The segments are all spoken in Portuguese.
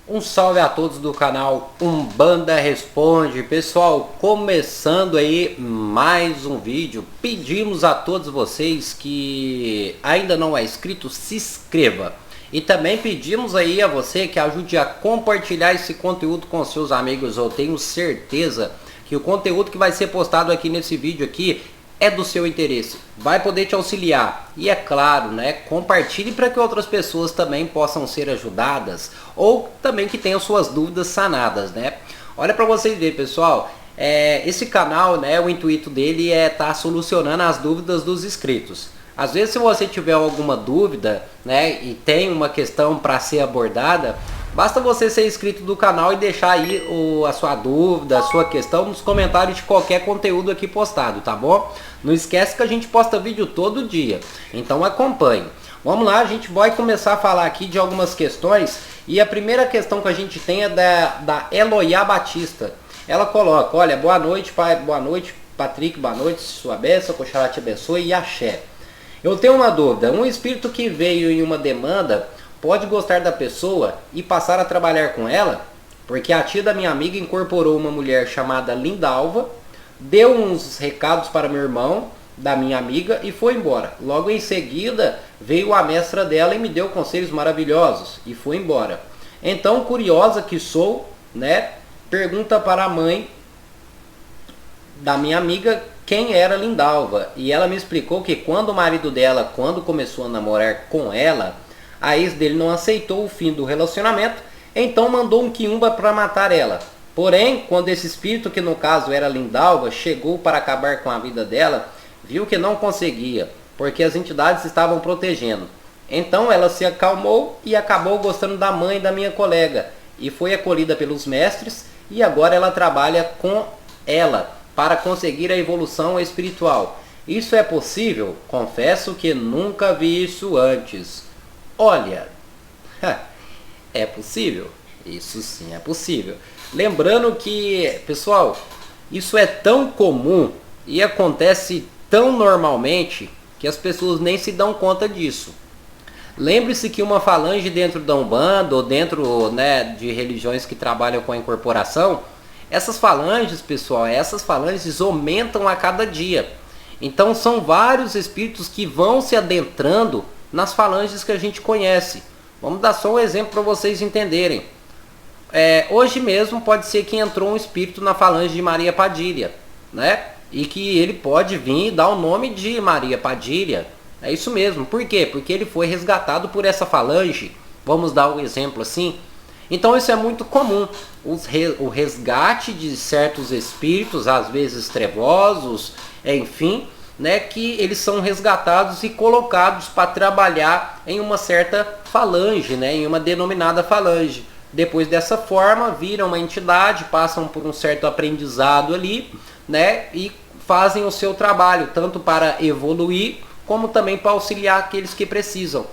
Um salve a todos do canal Umbanda Responde. Pessoal, começando aí mais um vídeo. Pedimos a todos vocês que ainda não é inscrito, se inscreva. E também pedimos aí a você que ajude a compartilhar esse conteúdo com seus amigos. Eu tenho certeza que o conteúdo que vai ser postado aqui nesse vídeo aqui é do seu interesse, vai poder te auxiliar. E é claro, né, compartilhe para que outras pessoas também possam ser ajudadas ou também que tenham suas dúvidas sanadas, né? Olha para vocês verem, pessoal, esse canal, né, o intuito dele é estar solucionando as dúvidas dos inscritos. Às vezes, se você tiver alguma dúvida, né, e tem uma questão para ser abordada, basta você ser inscrito do canal e deixar aí a sua dúvida, a sua questão nos comentários de qualquer conteúdo aqui postado, tá bom? Não esquece que a gente posta vídeo todo dia, então acompanhe. Vamos lá, a gente vai começar a falar aqui de algumas questões. E a primeira questão que a gente tem é da Eloia Batista. Ela coloca, olha, boa noite, pai, boa noite, Patrick, boa noite, sua bênção, que Oxalá te abençoe e axé. Eu tenho uma dúvida, um espírito que veio em uma demanda pode gostar da pessoa e passar a trabalhar com ela? Porque a tia da minha amiga incorporou uma mulher chamada Lindalva, deu uns recados para meu irmão, da minha amiga, e foi embora. Logo em seguida veio a mestra dela e me deu conselhos maravilhosos e foi embora. Então, curiosa que sou, né, pergunta para a mãe da minha amiga quem era Lindalva. E ela me explicou que quando o marido dela, quando começou a namorar com ela, a ex dele não aceitou o fim do relacionamento, então mandou um quiumba para matar ela. Porém, quando esse espírito, que no caso era Lindalva, chegou para acabar com a vida dela, viu que não conseguia, porque as entidades estavam protegendo. Então ela se acalmou e acabou gostando da mãe da minha colega, e foi acolhida pelos mestres, e agora ela trabalha com ela para conseguir a evolução espiritual. Isso é possível? Confesso que nunca vi isso antes. Olha, é possível? Isso sim é possível. Lembrando que, pessoal, isso é tão comum e acontece tão normalmente que as pessoas nem se dão conta disso. Lembre-se que uma falange dentro da Umbanda ou dentro, né, de religiões que trabalham com a incorporação, essas falanges, pessoal, essas falanges aumentam a cada dia. Então são vários espíritos que vão se adentrando nas falanges que a gente conhece. Vamos dar só um exemplo para vocês entenderem. Hoje mesmo pode ser que entrou um espírito na falange de Maria Padilha, né? E que ele pode vir e dar o nome de Maria Padilha. É isso mesmo. Por quê? Porque ele foi resgatado por essa falange. Vamos dar um exemplo assim. Então isso é muito comum. O resgate de certos espíritos, às vezes trevosos, enfim, né, que eles são resgatados e colocados para trabalhar em uma certa falange, né, em uma denominada falange. Depois dessa forma, viram uma entidade, passam por um certo aprendizado ali, né, e fazem o seu trabalho, tanto para evoluir, como também para auxiliar aqueles que precisam.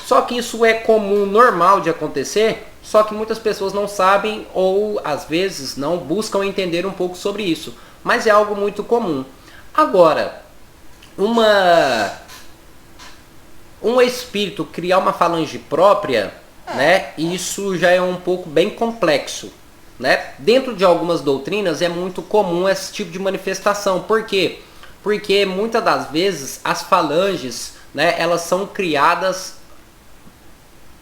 Só que isso é comum, normal de acontecer, só que muitas pessoas não sabem ou às vezes não buscam entender um pouco sobre isso. Mas é algo muito comum. Agora, um espírito criar uma falange própria, né, isso já é um pouco bem complexo, né? Dentro de algumas doutrinas é muito comum esse tipo de manifestação. Por quê? Porque muitas das vezes as falanges, né, elas são criadas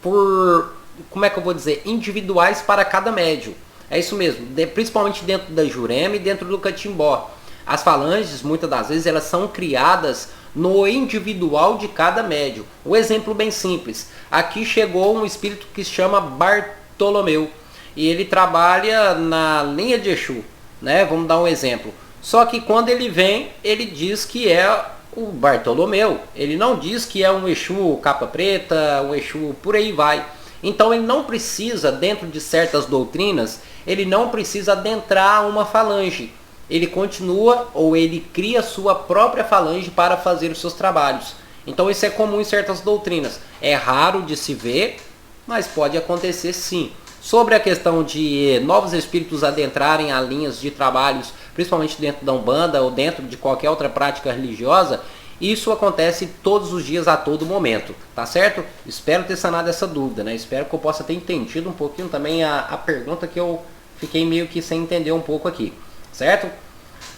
por, como é que eu vou dizer, individuais para cada médium. É isso mesmo, principalmente dentro da Jurema e dentro do Catimbó. As falanges, muitas das vezes, elas são criadas no individual de cada médium. Um exemplo bem simples. Aqui chegou um espírito que se chama Bartolomeu. E ele trabalha na linha de Exu, né? Vamos dar um exemplo. Só que quando ele vem, ele diz que é o Bartolomeu. Ele não diz que é um Exu capa preta, um Exu por aí vai. Então ele não precisa, dentro de certas doutrinas, ele não precisa adentrar uma falange. Ele continua ou ele cria sua própria falange para fazer os seus trabalhos. Então isso é comum em certas doutrinas. É raro de se ver, mas pode acontecer sim. Sobre a questão de novos espíritos adentrarem a linhas de trabalhos, principalmente dentro da Umbanda ou dentro de qualquer outra prática religiosa, Isso acontece todos os dias, a todo momento, tá certo? Espero ter sanado essa dúvida, né? Espero que eu possa ter entendido um pouquinho também a pergunta que eu fiquei meio que sem entender um pouco aqui, certo?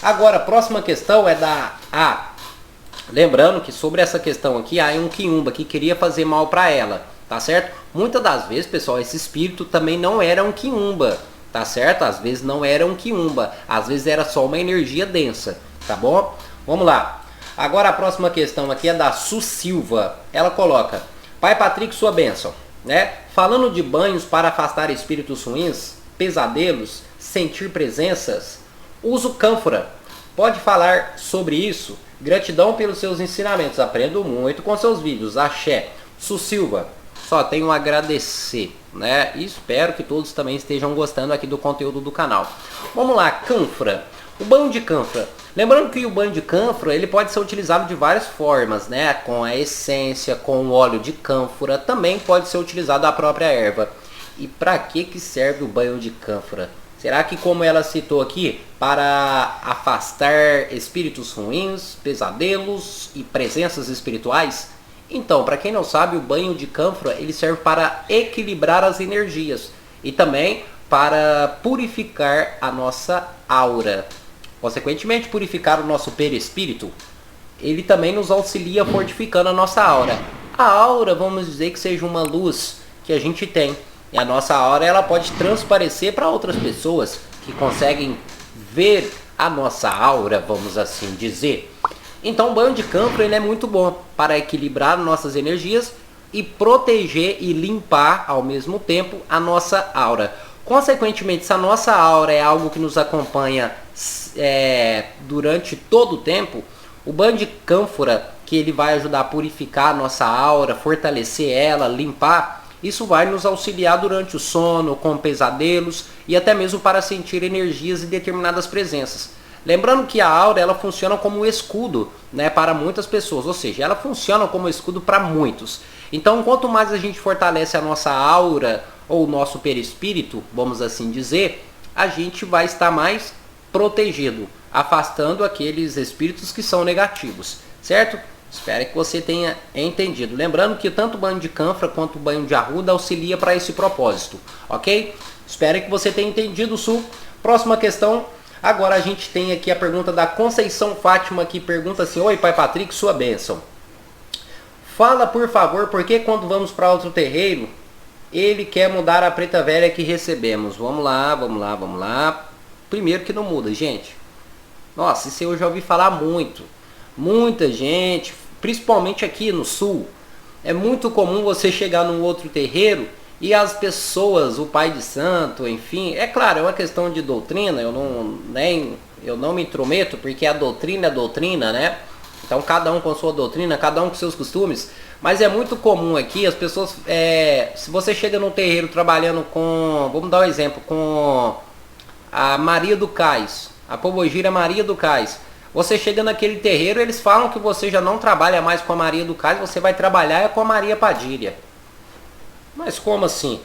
Agora, a próxima questão é da A. Lembrando que sobre essa questão aqui, há um quiumba que queria fazer mal para ela, tá certo? Muitas das vezes, pessoal, esse espírito também não era um quiumba, tá certo? Às vezes não era um quiumba, às vezes era só uma energia densa, tá bom? Vamos lá. Agora a próxima questão aqui é da Su Silva. Ela coloca: Pai Patrick, sua bênção, né? Falando de banhos para afastar espíritos ruins, pesadelos, sentir presenças, uso cânfora. Pode falar sobre isso? Gratidão pelos seus ensinamentos. Aprendo muito com seus vídeos. Axé. Su Silva, só tenho a agradecer, né? E espero que todos também estejam gostando aqui do conteúdo do canal. Vamos lá, cânfora. O banho de cânfora. Lembrando que o banho de cânfora ele pode ser utilizado de várias formas, né? Com a essência, com o óleo de cânfora, também pode ser utilizado a própria erva. E para que serve o banho de cânfora? Será que, como ela citou aqui, para afastar espíritos ruins, pesadelos e presenças espirituais? Então, para quem não sabe, o banho de cânfora ele serve para equilibrar as energias e também para purificar a nossa aura. Consequentemente, purificar o nosso perispírito, ele também nos auxilia fortificando a nossa aura. A aura, vamos dizer que seja uma luz que a gente tem. E a nossa aura ela pode transparecer para outras pessoas que conseguem ver a nossa aura, vamos assim dizer. Então o banho de cânfora ele é muito bom para equilibrar nossas energias e proteger e limpar ao mesmo tempo a nossa aura. Consequentemente, se a nossa aura é algo que nos acompanha durante todo o tempo, o banho de cânfora, que ele vai ajudar a purificar a nossa aura, fortalecer ela, limpar, isso vai nos auxiliar durante o sono, com pesadelos e até mesmo para sentir energias e determinadas presenças. Lembrando que a aura ela funciona como um escudo, né, para muitas pessoas, ou seja, ela funciona como um escudo para muitos. Então, quanto mais a gente fortalece a nossa aura ou o nosso perispírito, vamos assim dizer, a gente vai estar mais protegido, afastando aqueles espíritos que são negativos, certo? Espero que você tenha entendido. Lembrando que tanto o banho de cânfora quanto o banho de arruda auxilia para esse propósito, ok? Espero que você tenha entendido, Su. Próxima questão. Agora a gente tem aqui a pergunta da Conceição Fátima, que pergunta assim: Oi, Pai Patrick, sua bênção. Fala, por favor, por que quando vamos para outro terreiro, ele quer mudar a preta velha que recebemos? Vamos lá, vamos lá, vamos lá. Primeiro que não muda, gente. Nossa, isso eu já ouvi falar muito. Muita gente, principalmente aqui no sul, é muito comum você chegar num outro terreiro e as pessoas, o pai de santo, enfim, é claro, é uma questão de doutrina, eu não me intrometo, porque a doutrina é doutrina, né? Então cada um com sua doutrina, cada um com seus costumes, mas é muito comum aqui as pessoas, se você chega num terreiro trabalhando com, vamos dar um exemplo, com a Maria do Cais, a Pombogira Maria do Cais, você chega naquele terreiro, eles falam que você já não trabalha mais com a Maria do Cais, você vai trabalhar com a Maria Padilha. Mas como assim?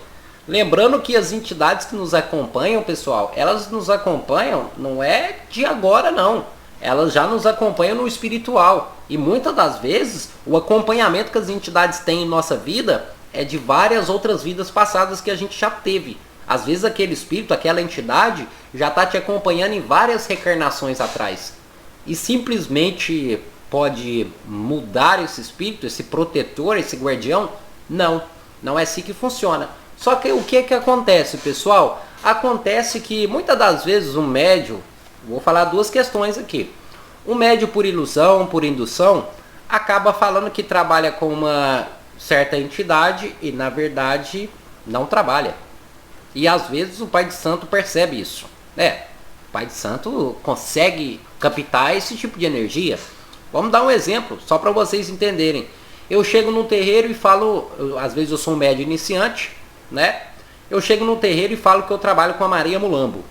Lembrando que as entidades que nos acompanham, pessoal, elas nos acompanham, não é de agora não. Elas já nos acompanham no espiritual. E muitas das vezes, o acompanhamento que as entidades têm em nossa vida é de várias outras vidas passadas que a gente já teve. Às vezes aquele espírito, aquela entidade, já está te acompanhando em várias reencarnações atrás. E simplesmente pode mudar esse espírito, esse protetor, esse guardião? Não, não é assim que funciona. Só que o que acontece, pessoal? Acontece que muitas das vezes um médium, vou falar duas questões aqui. Um médium por ilusão, por indução, acaba falando que trabalha com uma certa entidade e na verdade não trabalha. E às vezes o pai de santo percebe isso. O pai de santo consegue captar esse tipo de energia. Vamos dar um exemplo, só para vocês entenderem. Eu chego no terreiro e falo, às vezes eu sou um médium iniciante, né? Eu chego no terreiro e falo que eu trabalho com a Maria Mulambo.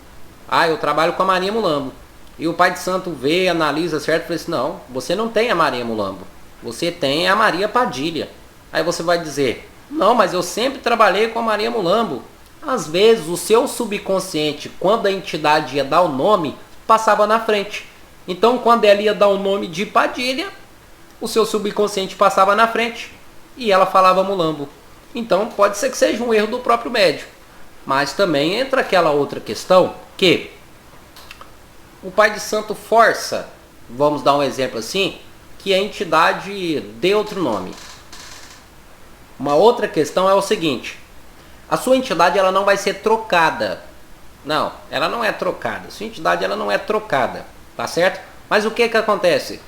Eu trabalho com a Maria Mulambo. E o pai de santo vê, analisa certo e fala assim: não, você não tem a Maria Mulambo, você tem a Maria Padilha. Aí você vai dizer: não, mas eu sempre trabalhei com a Maria Mulambo. Às vezes o seu subconsciente, quando a entidade ia dar o nome, passava na frente. Então quando ela ia dar o nome de Padilha, o seu subconsciente passava na frente e ela falava mulambo. Então pode ser que seja um erro do próprio médium. Mas também entra aquela outra questão que o pai de santo força, vamos dar um exemplo assim, que a entidade dê outro nome. Uma outra questão é o seguinte: a sua entidade ela não vai ser trocada. Não, ela não é trocada. A sua entidade ela não é trocada, tá certo? Mas o que que acontece?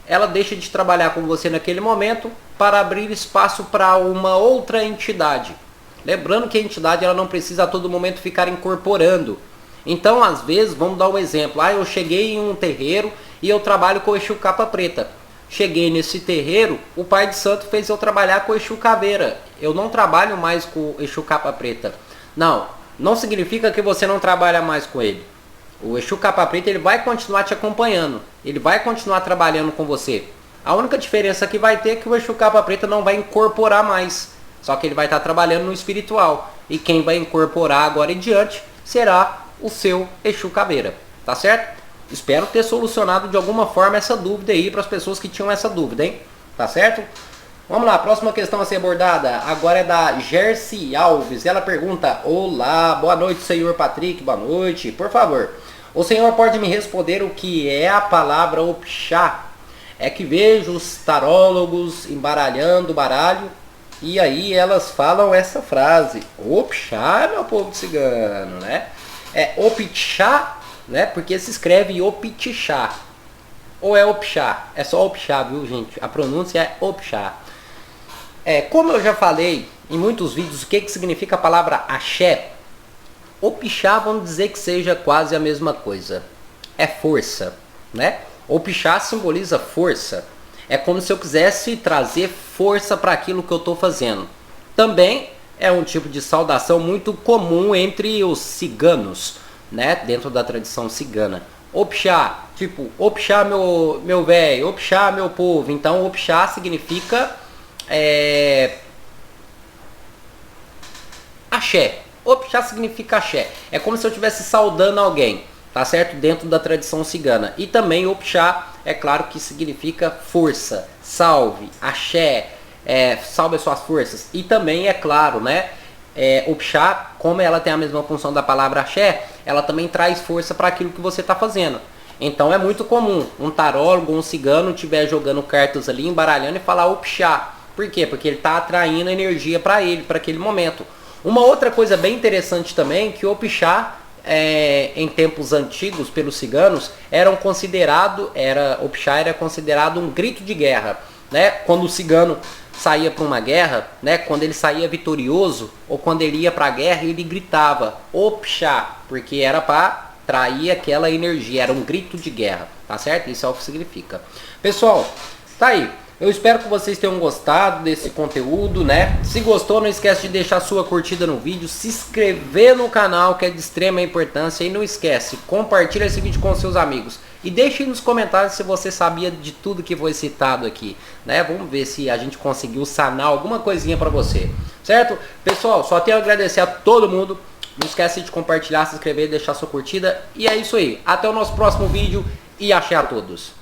Ela deixa de trabalhar com você naquele momento para abrir espaço para uma outra entidade. Lembrando que a entidade ela não precisa a todo momento ficar incorporando. Então, às vezes, vamos dar um exemplo. Eu cheguei em um terreiro e eu trabalho com o Exu Capa Preta. Cheguei nesse terreiro, o pai de santo fez eu trabalhar com o Exu Caveira. Eu não trabalho mais com o Exu Capa Preta. Não significa que você não trabalha mais com ele. O Exu Capa Preta ele vai continuar te acompanhando. Ele vai continuar trabalhando com você. A única diferença que vai ter é que o Exu Capa Preta não vai incorporar mais. Só que ele vai estar trabalhando no espiritual. E quem vai incorporar agora em diante será o seu Exu Caveira. Tá certo? Espero ter solucionado de alguma forma essa dúvida aí para as pessoas que tinham essa dúvida, hein? Tá certo? Vamos lá, próxima questão a ser abordada. Agora é da Gercy Alves. Ela pergunta: olá, boa noite, senhor Patrick. Boa noite. Por favor, o senhor pode me responder o que é a palavra Opixá? É que vejo os tarólogos embaralhando o baralho e aí elas falam essa frase: Opixá, meu povo cigano, né? É Opixá, né? Porque se escreve Opixá. Ou é Opixá? É só Opixá, viu, gente? A pronúncia é Opixá. Como eu já falei em muitos vídeos o que significa a palavra axé, Opixá vamos dizer que seja quase a mesma coisa. É força, né? Opixá simboliza força. É como se eu quisesse trazer força para aquilo que eu estou fazendo. Também é um tipo de saudação muito comum entre os ciganos, né? Dentro da tradição cigana. Opixá, tipo, Opixá meu velho, Opixá meu povo. Então Opixá significa axé. Opixá significa axé. É como se eu estivesse saudando alguém, tá certo? Dentro da tradição cigana. E também Opixá, é claro que significa força, salve, axé, salve as suas forças. E também, é claro, né? Opixá, como ela tem a mesma função da palavra axé, ela também traz força para aquilo que você está fazendo. Então é muito comum um tarólogo, um cigano estiver jogando cartas ali, embaralhando e falar Opixá. Por quê? Porque ele está atraindo energia para ele, para aquele momento. Uma outra coisa bem interessante também, que o Opixá, em tempos antigos, pelos ciganos, Opixá era considerado um grito de guerra, né? Quando o cigano saía para uma guerra, né? Quando ele saía vitorioso, ou quando ele ia para a guerra, ele gritava Opixá, porque era para atrair aquela energia, era um grito de guerra, tá certo? Isso é o que significa. Pessoal, tá aí. Eu espero que vocês tenham gostado desse conteúdo, né? Se gostou, não esquece de deixar sua curtida no vídeo, se inscrever no canal, que é de extrema importância, e não esquece, compartilha esse vídeo com seus amigos. E deixe nos comentários se você sabia de tudo que foi citado aqui, né? Vamos ver se a gente conseguiu sanar alguma coisinha pra você, certo? Pessoal, só tenho a agradecer a todo mundo. Não esquece de compartilhar, se inscrever, deixar sua curtida. E é isso aí. Até o nosso próximo vídeo e axé a todos.